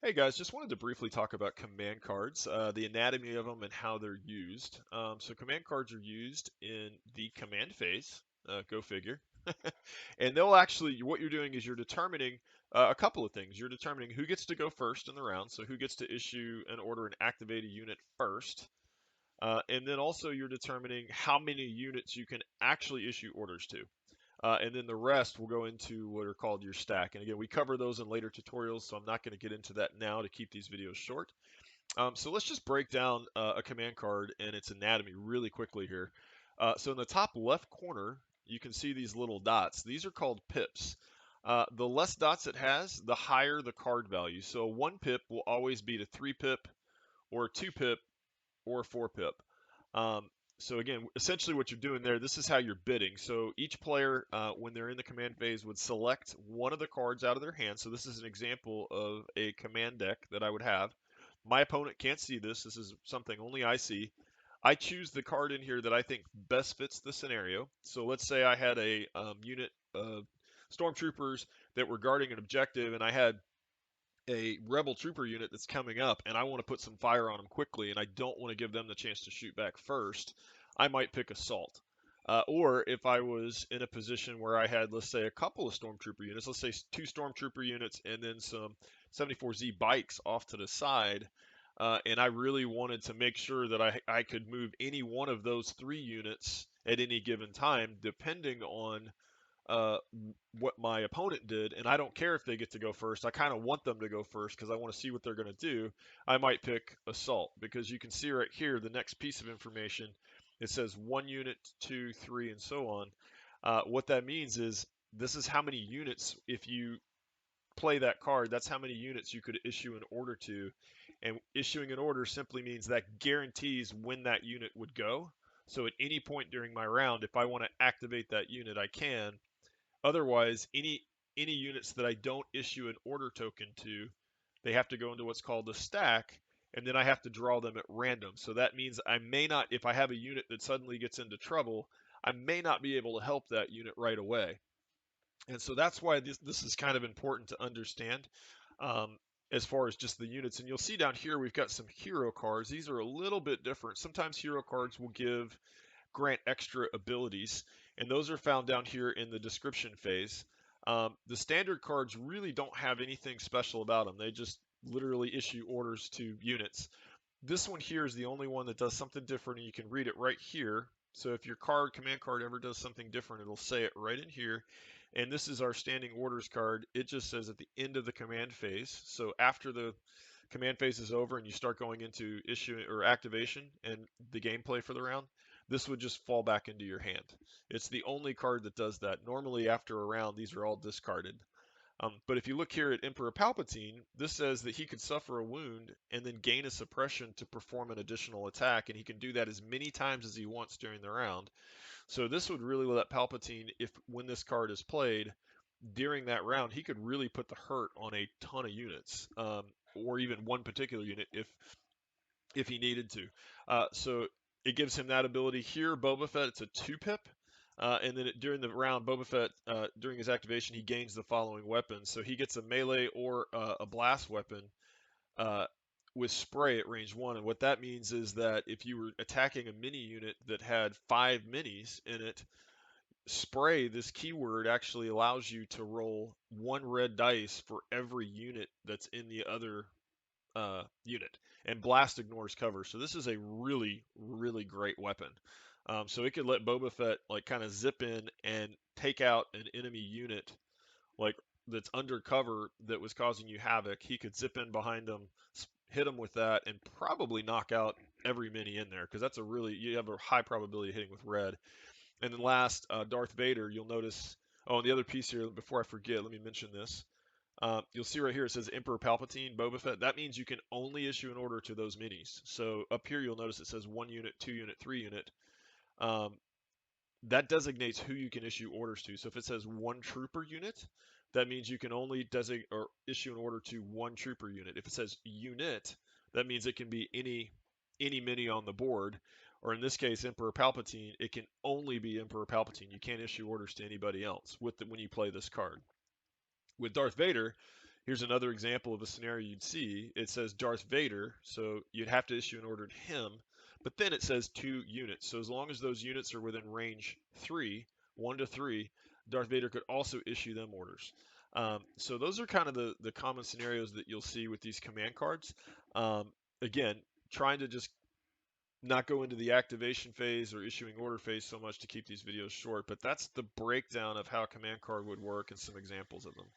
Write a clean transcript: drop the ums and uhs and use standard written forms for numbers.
Hey guys, just wanted to briefly talk about command cards, the anatomy of them and how they're used. So command cards are used in the command phase, go figure. And they'll actually, what you're doing is you're determining a couple of things. You're determining who gets to go first in the round, so who gets to issue an order and activate a unit first. And then also you're determining how many units you can actually issue orders to. And then the rest will go into what are called your stack. And again, we cover those in later tutorials, so I'm not going to get into that now to keep these videos short. So let's just break down a command card and its anatomy really quickly here. So in the top left corner, you can see these little dots. These are called pips. The less dots it has, the higher the card value. So 1 pip will always beat a 3 pip or a 2 pip or 4 pip. Um, so again, essentially what you're doing there, this is how you're bidding. So each player, when they're in the command phase, would select one of the cards out of their hand. So this is an example of a command deck that I would have. My opponent can't see this. This is something only I see. I choose the card in here that I think best fits the scenario. So let's say I had a unit of stormtroopers that were guarding an objective, and I had a rebel trooper unit that's coming up and I want to put some fire on them quickly and I don't want to give them the chance to shoot back first, I might pick assault. Or if I was in a position where I had, let's say, a couple of stormtrooper units, let's say 2 stormtrooper units and then some 74Z bikes off to the side, and I really wanted to make sure that I could move any one of those 3 units at any given time, depending on uh, what my opponent did, and I don't care if they get to go first. I kind of want them to go first because I want to see what they're going to do. I might pick assault because you can see right here the next piece of information. It says 1 unit, 2, 3, and so on. What that means is this is how many units, if you play that card, that's how many units you could issue an order to. And issuing an order simply means that guarantees when that unit would go. So at any point during my round, if I want to activate that unit, I can. Otherwise, any units that I don't issue an order token to, they have to go into what's called a stack, and then I have to draw them at random. So that means I may not, if I have a unit that suddenly gets into trouble, I may not be able to help that unit right away. And so that's why this is kind of important to understand um, as far as just the units. And you'll see down here we've got some hero cards. These are a little bit different. Sometimes hero cards will grant extra abilities, and those are found down here in the description phase. The standard cards really don't have anything special about them. They just literally issue orders to units. This one here is the only one that does something different, and you can read it right here. So if your command card ever does something different, it'll say it right in here. And this is our standing orders card. It just says at the end of the command phase. So after the command phase is over and you start going into issue or activation and the gameplay for the round, this would just fall back into your hand. It's the only card that does that. Normally, after a round, these are all discarded. But if you look here at Emperor Palpatine, this says that he could suffer a wound and then gain a suppression to perform an additional attack, and he can do that as many times as he wants during the round. So this would really let Palpatine, if when this card is played during that round, he could really put the hurt on a ton of units, or even one particular unit if he needed to. So it gives him that ability here. Boba Fett, it's a 2 pip. And then during the round, Boba Fett, during his activation, he gains the following weapons. So he gets a melee or a blast weapon uh, with spray at range 1. And what that means is that if you were attacking a mini unit that had 5 minis in it, spray, this keyword actually allows you to roll 1 red dice for every unit that's in the other unit, and blast ignores cover. So this is a really, really great weapon. So it could let Boba Fett like kind of zip in and take out an enemy unit like that's undercover that was causing you havoc. He could zip in behind them, hit them with that, and probably knock out every mini in there because that's a really you have a high probability of hitting with red. And then last, Darth Vader. You'll notice. Oh, and the other piece here before I forget, let me mention this. You'll see right here it says Emperor Palpatine, Boba Fett. That means you can only issue an order to those minis. So up here you'll notice it says 1 unit, 2 unit, 3 unit. Um, that designates who you can issue orders to. So if it says 1 trooper unit, that means you can only designate or issue an order to 1 trooper unit. If it says unit, that means it can be any mini on the board. Or in this case, Emperor Palpatine, it can only be Emperor Palpatine. You can't issue orders to anybody else when you play this card. With Darth Vader, Here's another example of a scenario you'd see. It says Darth Vader, so you'd have to issue an order to him, but then it says 2 units. So as long as those units are within range 3, 1 to 3, Darth Vader could also issue them orders. So those are kind of the common scenarios that you'll see with these command cards. Again, trying to just not go into the activation phase or issuing order phase so much to keep these videos short, but that's the breakdown of how a command card would work and some examples of them.